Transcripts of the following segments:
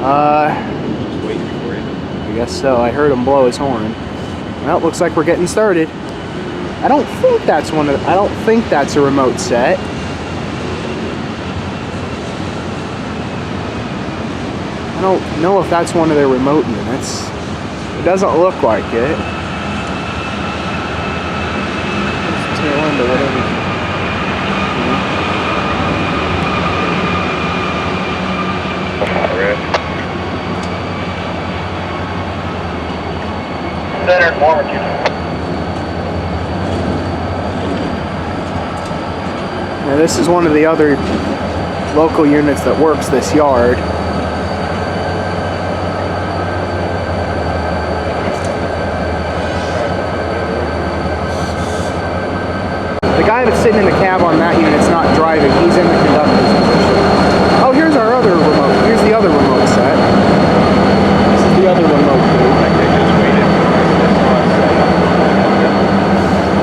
Just waiting for you. I guess so. I heard him blow his horn. Well, looks like we're getting started. I don't think that's a remote set. I don't know if that's one of their remote units. It doesn't look like it. Let's tail end or whatever. Centered Warwick. Now this is one of the other local units that works this yard. The guy that's sitting in the cab on that unit's not driving, he's in the conductor's position. Oh, here's our other remote. Here's the other remote set. This is the other remote booth.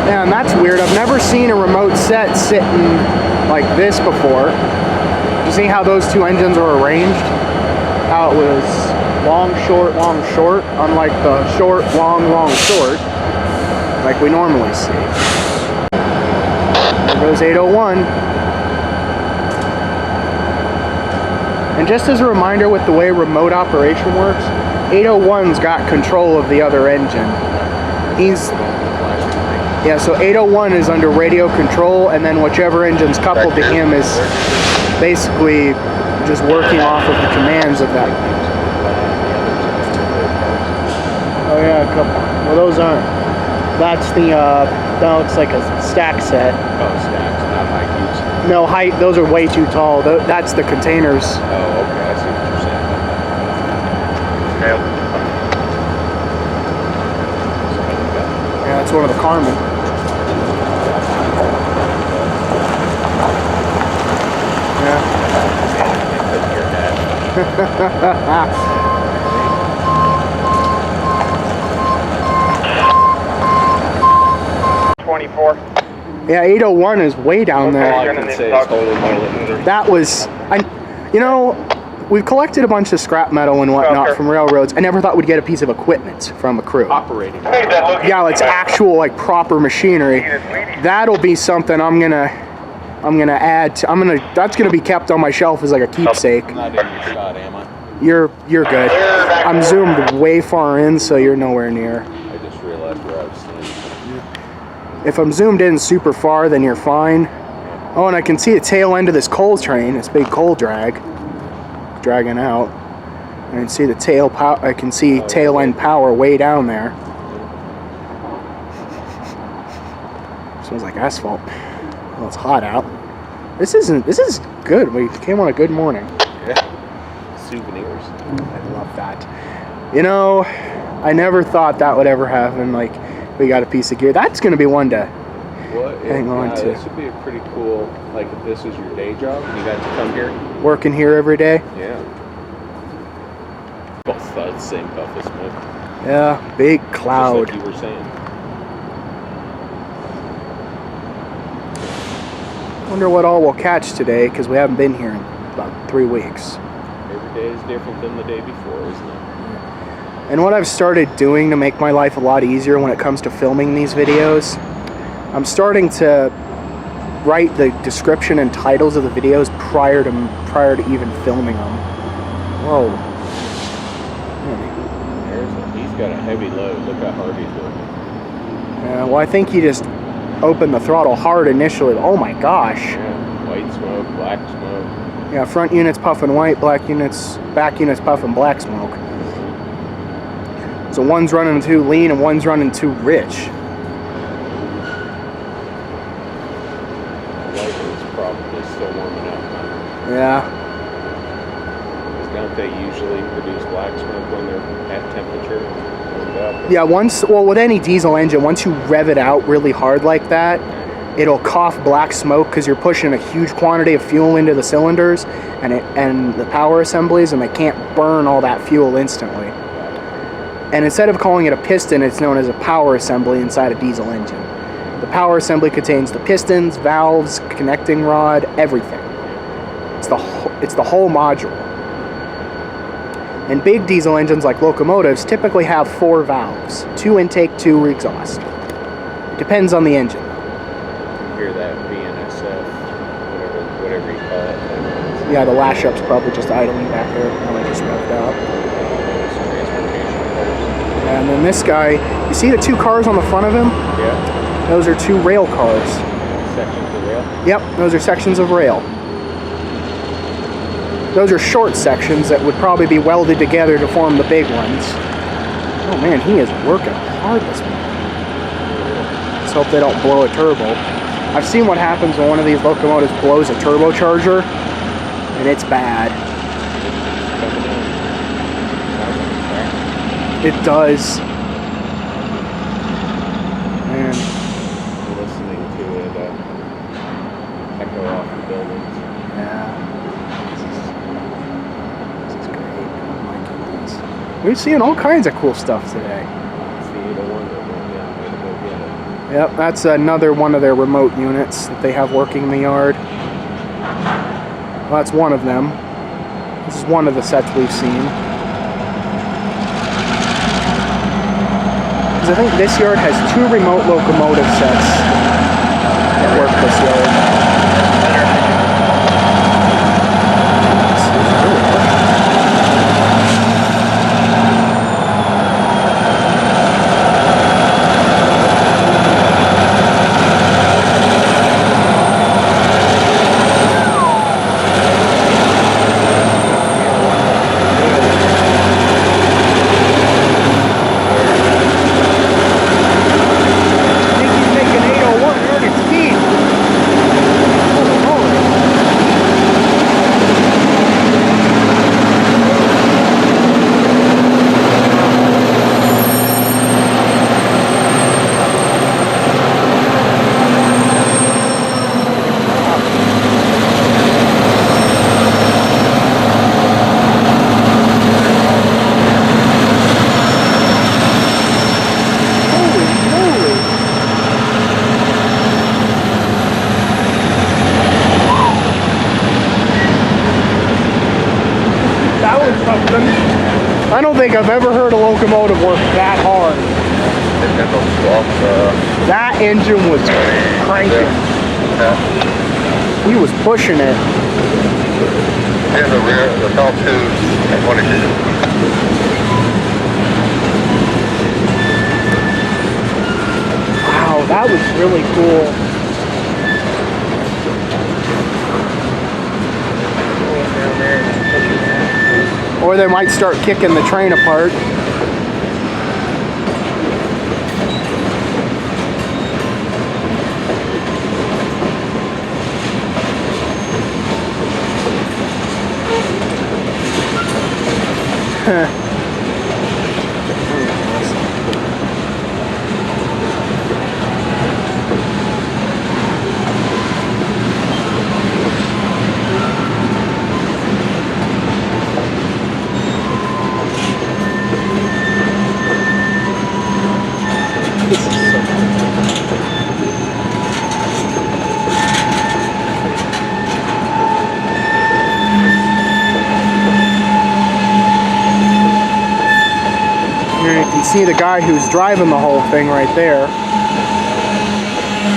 Yeah, and that's weird. I've never seen a remote set sitting like this before. You see how those two engines are arranged? How it was long, short, unlike the short, long, short, like we normally see. There goes 801. And just as a reminder with the way remote operation works, 801's got control of the other engine. Yeah, so 801 is under radio control, and then whichever engine's coupled to him is basically just working off of the commands of that. Oh yeah, a couple. Well, those aren't. That's the, that looks like a stack set. Oh, stacks, not high cubes. No, height, those are way too tall. That's the containers. Oh, okay, I see what you're saying. Yeah, that's one of the Carmen. Yeah. 24. Yeah, 801 is way down there. All I can say is holy moly. That was, you know, we've collected a bunch of scrap metal and whatnot from railroads. I never thought we'd get a piece of equipment from a crew. Operating. Yeah, it's actual, like, proper machinery. That'll be something I'm gonna add to, that's gonna be kept on my shelf as like a keepsake. I'm not in your shot, am I? You're good. I'm zoomed way far in, so you're nowhere near. I just realized where I was standing. If I'm zoomed in super far, then you're fine. Oh, and I can see the tail end of this coal train, this big coal dragging out. I can see the I can see tail end power way down there. Smells like asphalt. Well, it's hot out. This is good. We came on a good morning. Yeah. Souvenirs. I love that. You know, I never thought that would ever happen. Like, we got a piece of gear. That's going to be one to hang on to. This would be a pretty cool, like if this was your day job and you got to come here. Working here every day? Yeah. Both thought the same puff of smoke. Yeah, big cloud. Just like you were saying. Wonder what all we'll catch today, because we haven't been here in about 3 weeks. Every day is different than the day before, isn't it? And what I've started doing to make my life a lot easier when it comes to filming these videos, I'm starting to write the description and titles of the videos prior to even filming them. Whoa. He's got a heavy load. Look how hard he's working. Yeah, well, I think he just opened the throttle hard initially. Oh my gosh. Yeah, white smoke, black smoke. Yeah, front units puffing white, back units puffing black smoke. So one's running too lean and one's running too rich. The light is probably still warming up. Yeah. Don't they usually produce black smoke when they're at temperature? Yeah, well, with any diesel engine, once you rev it out really hard like that, it'll cough black smoke because you're pushing a huge quantity of fuel into the cylinders and the power assemblies, and they can't burn all that fuel instantly. And instead of calling it a piston, it's known as a power assembly inside a diesel engine. The power assembly contains the pistons, valves, connecting rod, everything. It's the whole module. And big diesel engines like locomotives typically have 4 valves, 2 intake, 2 exhaust. It depends on the engine. You hear that BNSF, whatever you call it. Yeah, the lash up's probably just idling back there. Now I just revved out. And then this guy, you see the 2 cars on the front of him? Yeah. Those are 2 rail cars. Sections of rail? Yep, those are sections of rail. Those are short sections that would probably be welded together to form the big ones. Oh man, he is working hard this morning. Let's hope they don't blow a turbo. I've seen what happens when one of these locomotives blows a turbocharger, and it's bad. It does. Man. Listening to it echo off the buildings. Yeah. This is great. Oh my goodness. We're seeing all kinds of cool stuff today. It's the 801 that went down there to go get it. Yep, that's another one of their remote units that they have working in the yard. Well, that's one of them. This is one of the sets we've seen. Because I think this yard has 2 remote locomotive sets that work this yard. I don't think I've ever heard a locomotive work that hard. That engine was cranking. He was pushing it. In the rear, the top 2 at 22. Wow, that was really cool. Or they might start kicking the train apart. You can see the guy who's driving the whole thing right there,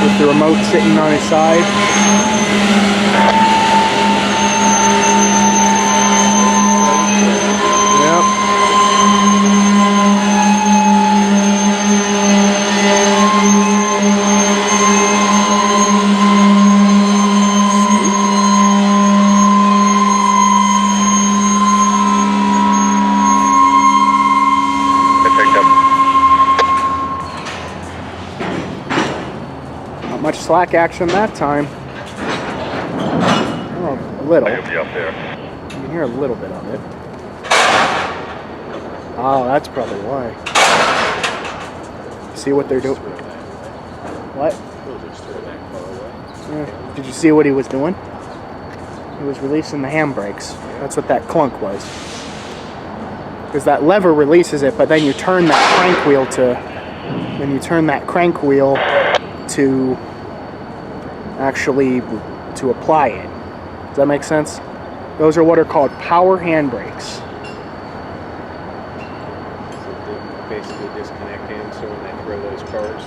with the remote sitting on his side. Much slack action that time. Oh, a little. I'll be up there. You can hear a little bit of it. Oh, that's probably why. See what they're doing? What? Yeah. Did you see what he was doing? He was releasing the handbrakes. That's what that clunk was. Because that lever releases it, but then you turn that crank wheel to actually to apply it. Does that make sense? Those are what are called power handbrakes. connect in, so when they throw those cars,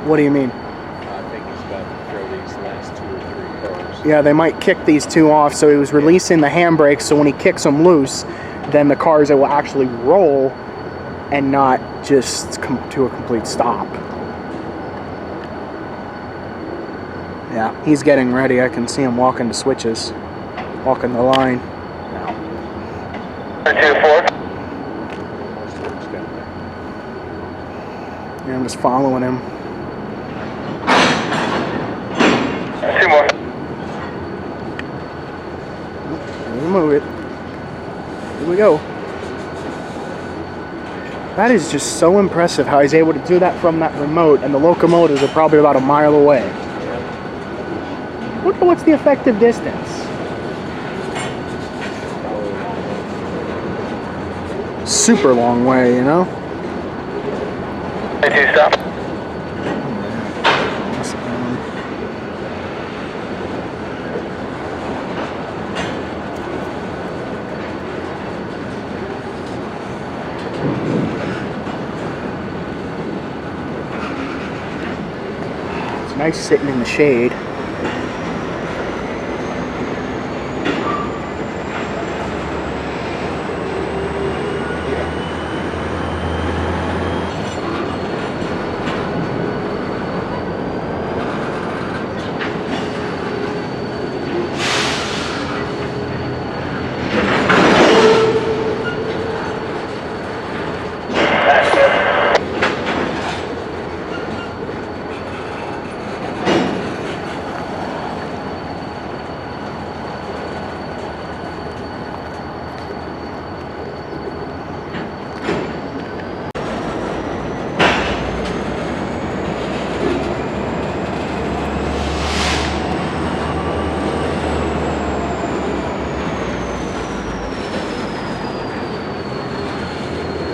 What do you mean? I think he's about to throw these last 2 or 3 cars. Yeah, they might kick these two off. So he was releasing the handbrake. So when he kicks them loose, then the cars will actually roll and not just come to a complete stop. Yeah, he's getting ready. I can see him walking the switches, walking the line. Now. 2-4. Most works down there. Yeah, I'm just following him. 2 more. We'll move it. Here we go. That is just so impressive how he's able to do that from that remote, and the locomotives are probably about a mile away. Look at what's the effective distance. Super long way, you know? 2 stop. It's nice sitting in the shade.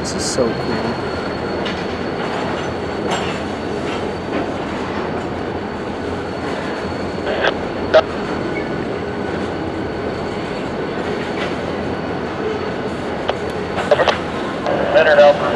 This is so cool. Leonard Alfred.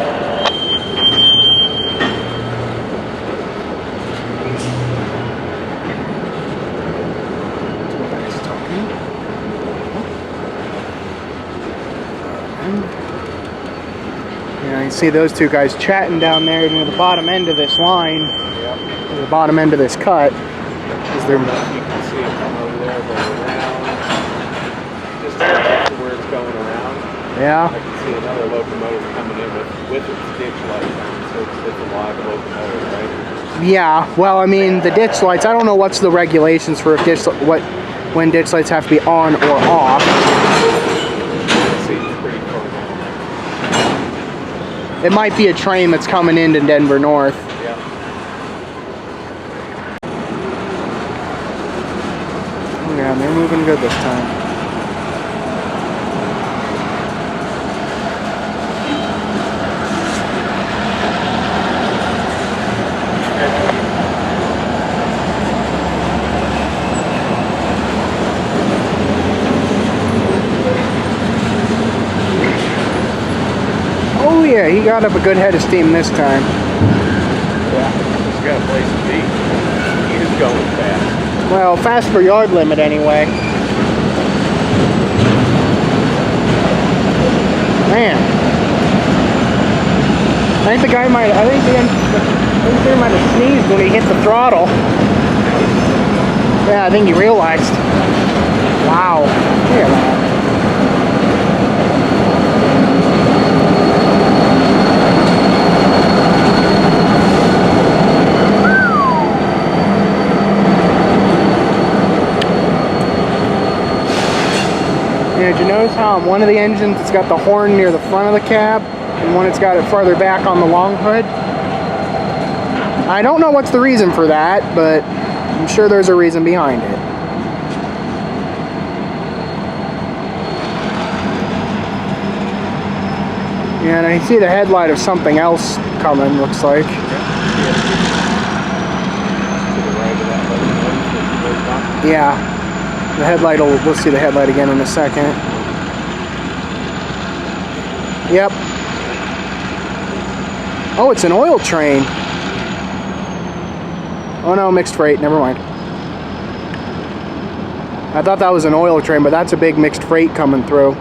Yeah, you see those two guys chatting down there near the bottom end of this line, Yep. the bottom end of this cut. Is there? You can see it from over there, go around. Just after where it's going around, I Yeah. can see another locomotive coming in with its ditch lights on, so it's a live locomotive, right? Yeah. Well, I mean, the ditch lights. I don't know what's the regulations for if when ditch lights have to be on or off. See, it's pretty far down. It might be a train that's coming into Denver North. Yeah. Yeah, they're moving good this time. Oh yeah, he got up a good head of steam this time. Yeah. He's got a place to be. He is going fast. Well, fast for yard limit anyway. Man. I think the guy might have sneezed when he hit the throttle. Yeah, I think he realized. Wow. Look at that. Yeah, did you notice how on one of the engines it's got the horn near the front of the cab and one it's got it farther back on the long hood? I don't know what's the reason for that, but I'm sure there's a reason behind it. Yeah, and I see the headlight of something else coming, looks like. To the right of that locomotive. Yeah. The headlight will, we'll see the headlight again in a second. Yep. Oh, it's an oil train. Oh no, mixed freight. Never mind. I thought that was an oil train, but that's a big mixed freight coming through.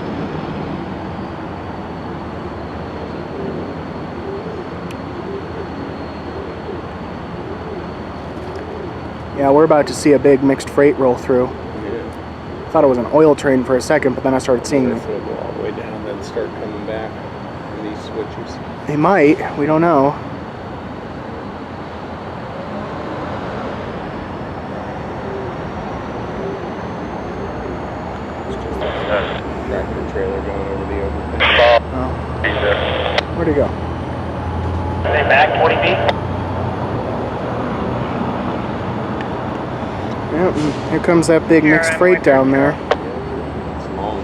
Yeah, we're about to see a big mixed freight roll through. Yeah. I thought it was an oil train for a second, but then I started seeing If them. it'll go all the way down, then start coming back on these switches. They might. We don't know. It's just a tractor trailer going over the overpass. Oh. Where'd it go? Stay back 20 feet. Yep, and here comes that big mixed freight down there. It's long.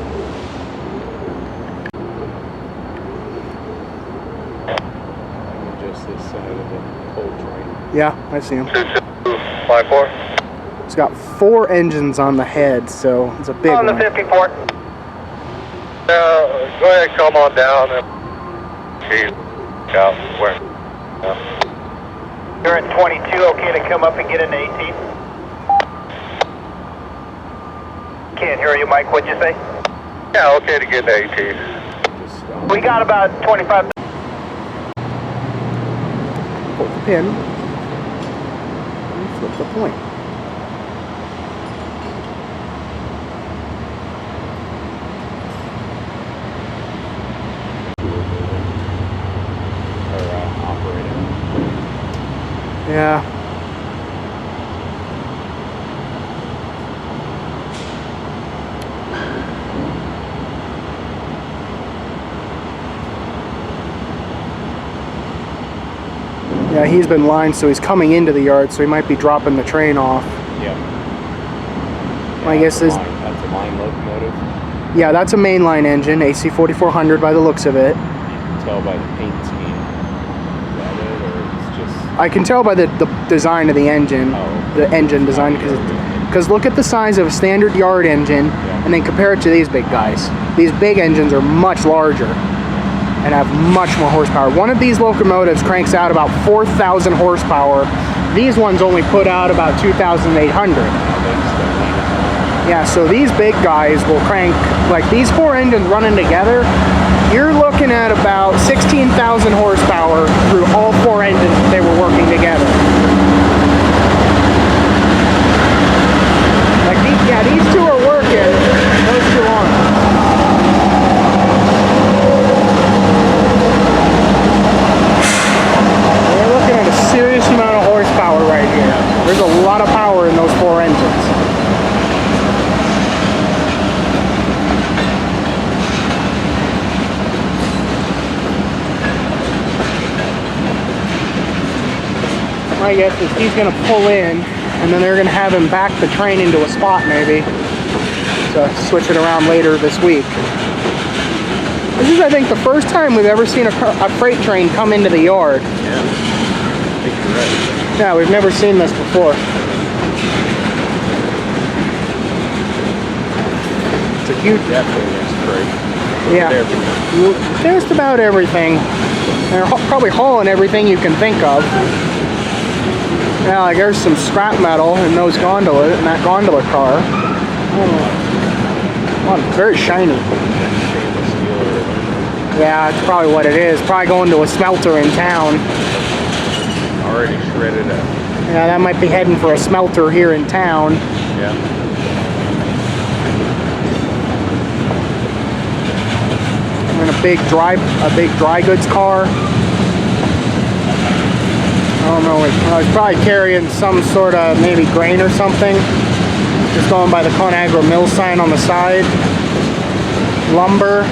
Just this side of the coal train. Yeah, I see him. 2254. It's got 4 engines on the head, so it's a big On the one. 54. Go ahead, come on down. Okay, out where? You're at 22. Okay to come up and get an 18. Can't hear you, Mike. What'd you say? Yeah, okay to get an 18. Just stop. We got about 25. Pull the pin. And flip the point. Or operating. Yeah. Yeah, he's been lined, so he's coming into the yard, so he might be dropping the train off. Yep. I guess that's is- that's a line locomotive. Yeah, that's a mainline engine, AC 4400 by the looks of it. You can tell by the paint scheme. Is that it, or it's just? I can tell by the design of the engine, Oh. the engine design, because look at the size of a standard yard engine, and then compare it to these big guys. These big engines are much larger and have much more horsepower. One of these locomotives cranks out about 4,000 horsepower. These ones only put out about 2,800. Yeah, so these big guys will crank, like these 4 engines running together, you're looking at about 16,000 horsepower through all 4 engines if they were working together. Like these 2 are working, those 2 aren't. We're looking at a serious amount of horsepower right here. There's a lot of power in those 4 engines. My guess is he's going to pull in, and then they're going to have him back the train into a spot maybe to switch it around later this week. This is, I think, the first time we've ever seen a freight train come into the yard. Yeah. I think you're right. Yeah, we've never seen this before. It's a huge... Definitely next break. Yeah. Just about everything. They're probably hauling everything you can think of. Yeah, like there's some scrap metal in those gondolas, in that gondola car. Oh, it's very shiny. Stainless steel or aluminum. Yeah, that's probably what it is. Probably going to a smelter in town. Already shredded up. Yeah, that might be heading for a smelter here in town. Yeah. And a big dry goods car. I don't know, he's probably carrying some sort of maybe grain or something. Just going by the ConAgra mill sign on the side. Lumber.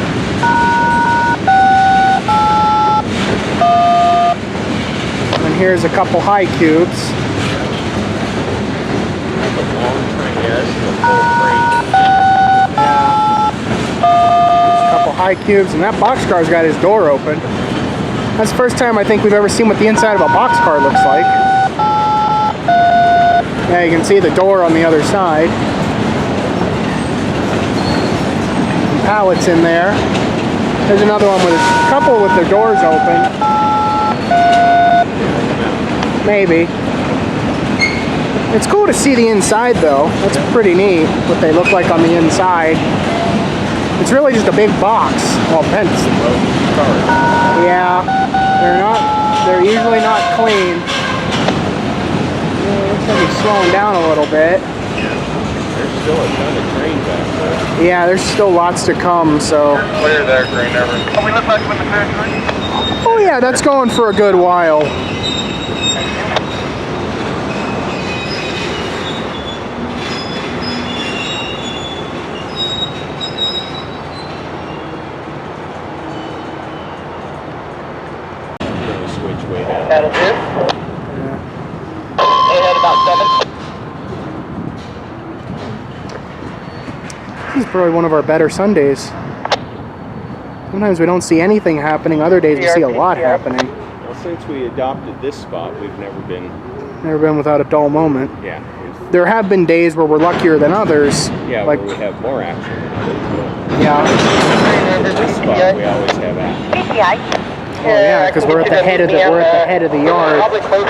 And here's a couple high cubes. That's a long train. Yeah, this is a full freight. Yeah. A couple high cubes, and that boxcar's got his door open. That's the first time I think we've ever seen what the inside of a boxcar looks like. Yeah, you can see the door on the other side. Some pallets in there. There's another one with a couple with their doors open. maybe. It's cool to see the inside though. That's pretty neat, what they look like on the inside. It's really just a big box. Well, Pence. Yeah, they're usually not clean. Yeah, looks like it's slowing down a little bit. There's still a ton of train back there. Yeah, there's still lots to come, so. Clear there, Green River. Oh, we look like we're in the clear train? Oh yeah, that's going for a good while. Switch way down. That'll do. They had about 7. This is probably one of our better Sundays. Sometimes we don't see anything happening, other days we see a lot happening. Well, since we adopted this spot, we've never been. Never been without a dull moment. Yeah. There have been days where we're luckier than others. Yeah, like, where we have more action than others. yeah. This spot, we always have action. Oh yeah, because we're at the head of the yard, Probably close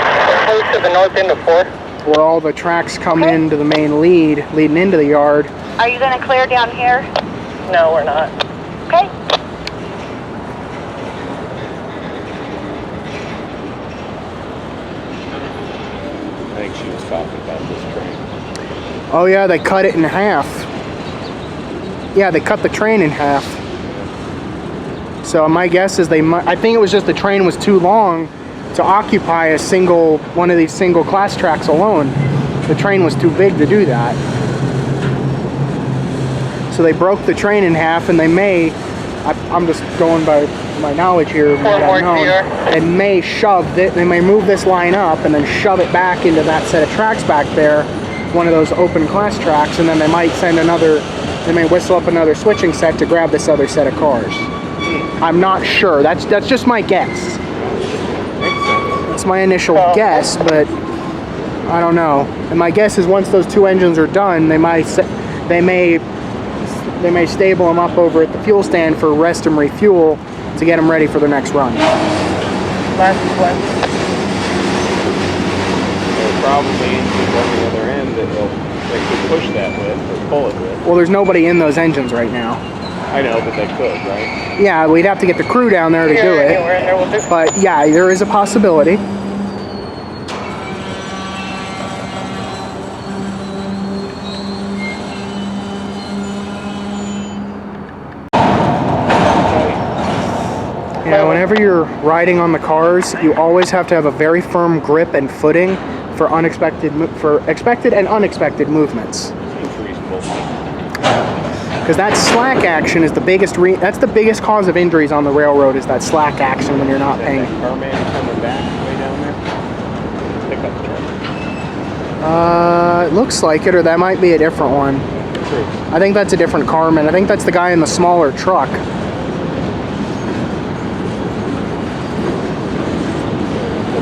to the north end of 4th. where all the tracks come into the main leading into the yard. Are you going to clear down here? No, we're not. Okay. I think she was talking about this train. Oh yeah, they cut it in half. Yeah, they cut the train in half. So my guess is I think it was just the train was too long to occupy one of these single class tracks alone. The train was too big to do that. So they broke the train in half, and they may, I'm just going by my knowledge here, they may move this line up and then shove it back into that set of tracks back there, one of those open class tracks, and then they might they may whistle up another switching set to grab this other set of cars. I'm not sure. That's just my guess. It's my initial guess, but I don't know. And my guess is once those two engines are done, they may stable them up over at the fuel stand for rest and refuel to get them ready for their next run. Last one. There are probably engines on the other end that they could push that with or pull it with. Well, there's nobody in those engines right now. I know, but they could, right? Yeah, we'd have to get the crew down there to do it. But yeah, there is a possibility. Yeah, whenever you're riding on the cars, you always have to have a very firm grip and footing for expected and unexpected movements. Seems reasonable. Because that slack action is the biggest that's the biggest cause of injuries on the railroad, is that slack action when you're not paying. Is that Carman coming back way down there? Pick up the train. It looks like it, or that might be a different one. True. I think that's a different Carman. I think that's the guy in the smaller truck. Put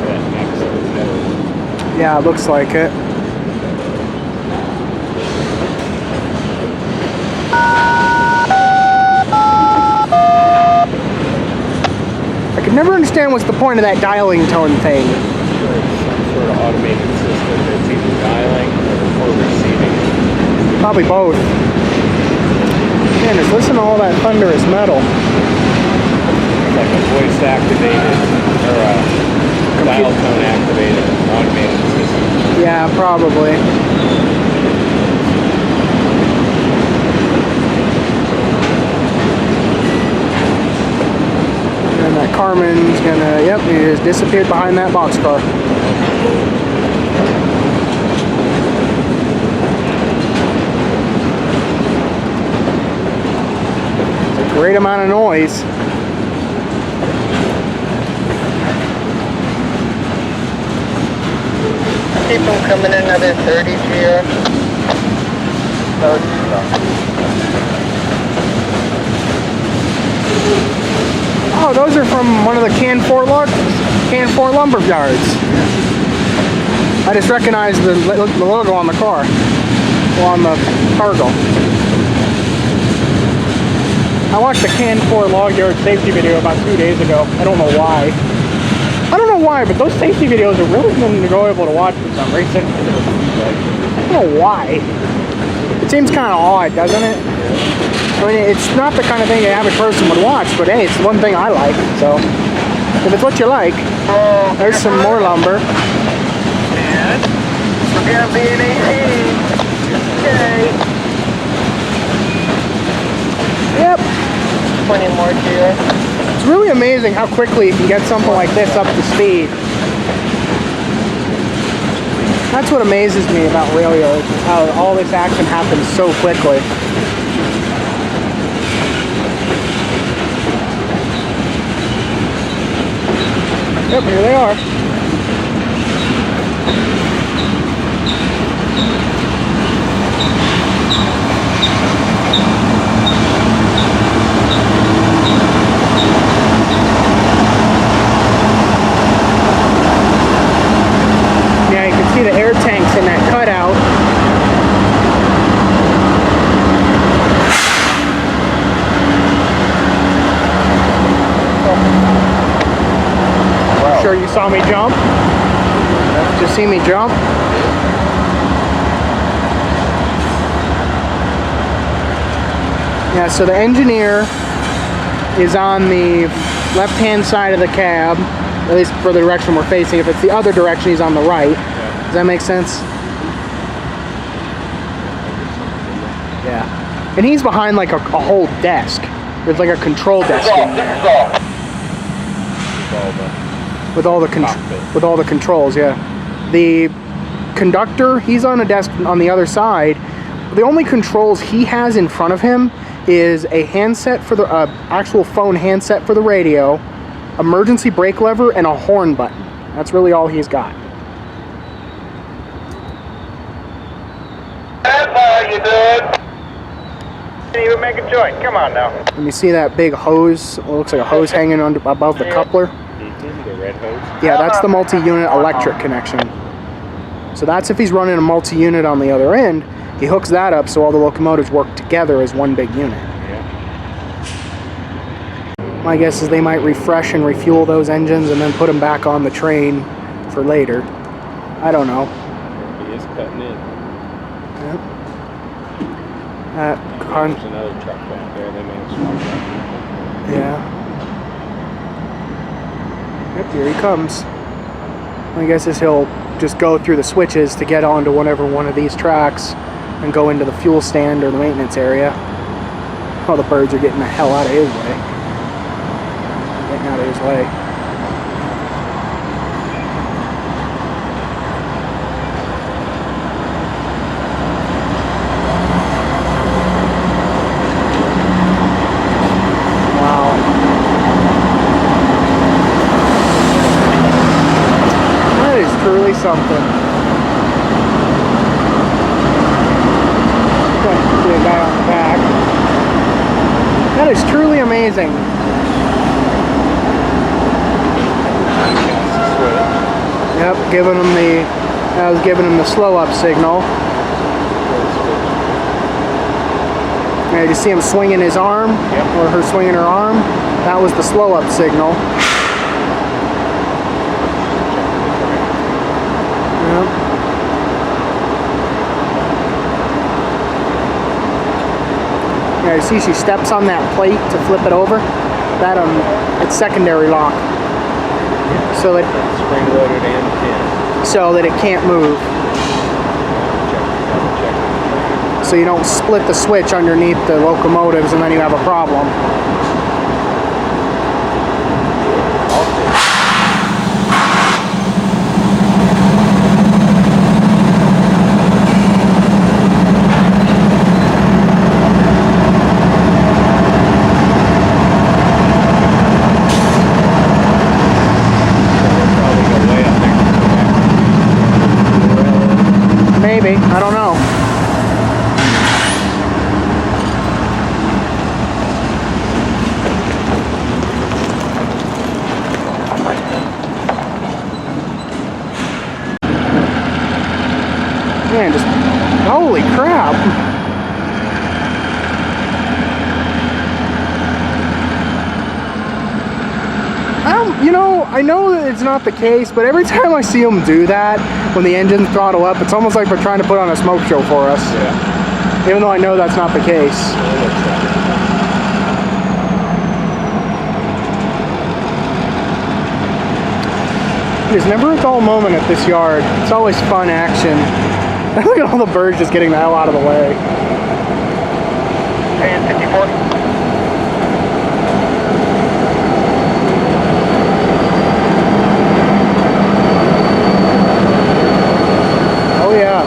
that next to the other one. Yeah, it looks like it. I could never understand what's the point of that dialing tone thing. Some sort of automated system that's either dialing or receiving. Probably both. Man, just listen to all that thunderous metal. Like a voice activated or a dial tone activated automated system. Yeah, probably. And that Carman's gonna, yep, he just disappeared behind that boxcar. It's a great amount of noise. Keep them coming in another 30 here. Oh, those are from one of the Can 4 lumber yards. I just recognized the logo on the car, or on the cargo. I watched the Can 4 log yard safety video about 2 days ago. I don't know why. I don't know know why, but those safety videos are really enjoyable to watch for some reason. I don't know why. It seems kind of odd, doesn't it? I mean, it's not the kind of thing an average person would watch, but hey, it's the one thing I like. So, if it's what you like, there's some more lumber. And we're gonna be in 18. Okay. Yep. 20 more here. It's really amazing how quickly you can get something like this up to speed. That's what amazes me about rail yards, is how all this action happens so quickly. Yep, here they are. Yeah, you can see the air tanks in that cutout. Wow. Sure you saw me jump? Did you see me jump? Yeah, so the engineer is on the left-hand side of the cab, at least for the direction we're facing. If it's the other direction, he's on the right. Does that make sense? Yeah. And he's behind like a whole desk. There's like a control desk in there. With all the controls, yeah. The conductor, he's on a desk on the other side. The only controls he has in front of him is a handset for the actual phone handset for the radio, emergency brake lever, and a horn button. That's really all he's got. How you doing? Can't even make a joint. Come on now. And you see that big hose? It looks like a hose hanging above the coupler. The red hose. Yeah, that's the multi-unit electric connection. So that's if he's running a multi-unit on the other end. He hooks that up so all the locomotives work together as one big unit. Yeah. My guess is they might refresh and refuel those engines and then put them back on the train for later. I don't know. He is cutting in. Yep. There's another truck back there. They may have swapped that. Yeah. Yep, here he comes. My guess is he'll just go through the switches to get onto whatever one of these tracks and go into the fuel stand or the maintenance area. Oh, the birds are getting the hell out of his way. Getting out of his way. Wow. That is truly something. See a guy on the back. That is truly amazing. Yep, I was giving him the slow up signal. Yeah, you see him swinging his arm, or her swinging her arm. That was the slow up signal. Yep. Yeah, you see she steps on that plate to flip it over. That it's secondary lock. So that Spring loaded and pin. so that it can't move. So you don't split the switch underneath the locomotives and then you have a problem. Maybe, I don't know. Man, just holy crap. You know, I know that it's not the case, but every time I see them do that, when the engines throttle up, it's almost like they're trying to put on a smoke show for us. Yeah. Even though I know that's not the case. It looks like it. There's never a dull moment at this yard. It's always fun action. Look at all the birds just getting the hell out of the way. And 54. Oh yeah.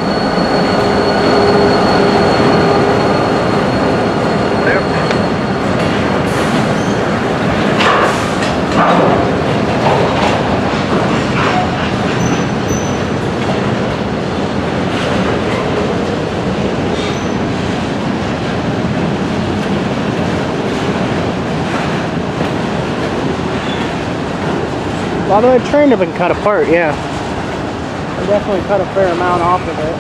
A lot of the train have been cut apart, yeah. They definitely cut a fair amount off of it.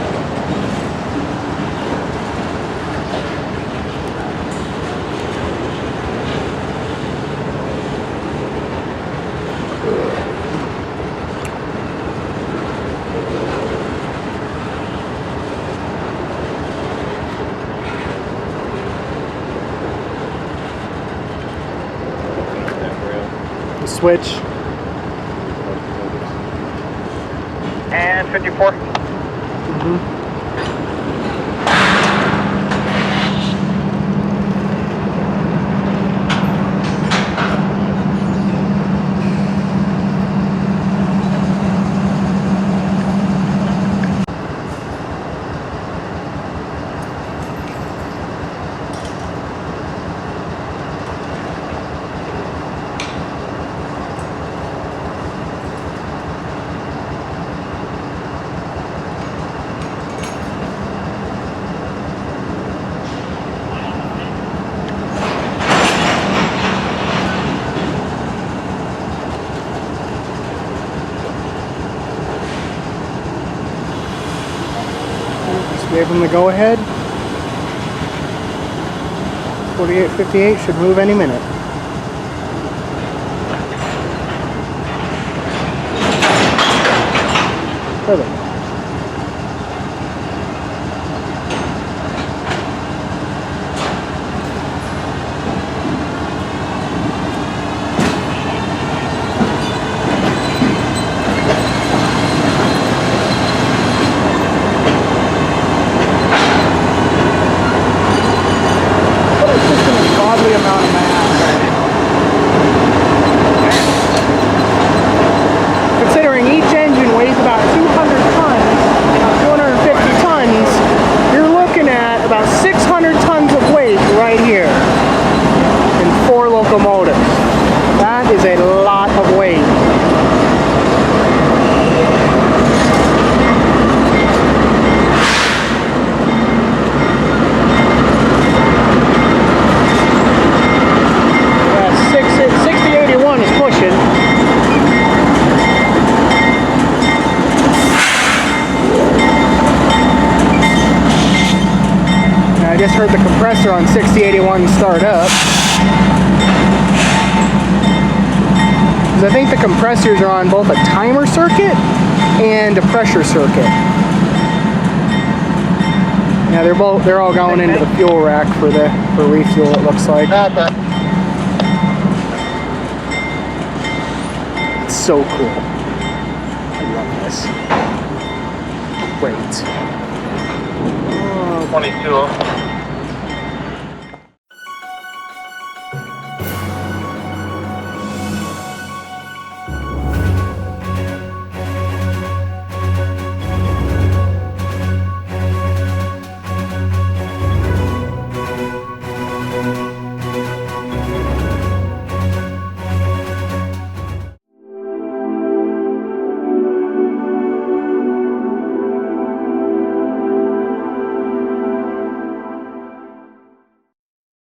That rail. The switch. And 54. Just gave them the go ahead. 4858 should move any minute. Perfect. Godly amount of mass. Considering each engine weighs about 200 tons, 250 tons, you're looking at about 600 tons of weight right here in 4 locomotives. That is a lot of weight. Yeah, 6081 is pushing. I just heard the compressor on 6081 start up. 'Cause I think the compressors are on both a timer circuit and a pressure circuit. Yeah, they're all going into the fuel rack for refuel, it looks like. It's so cool. I love this. Great. 22.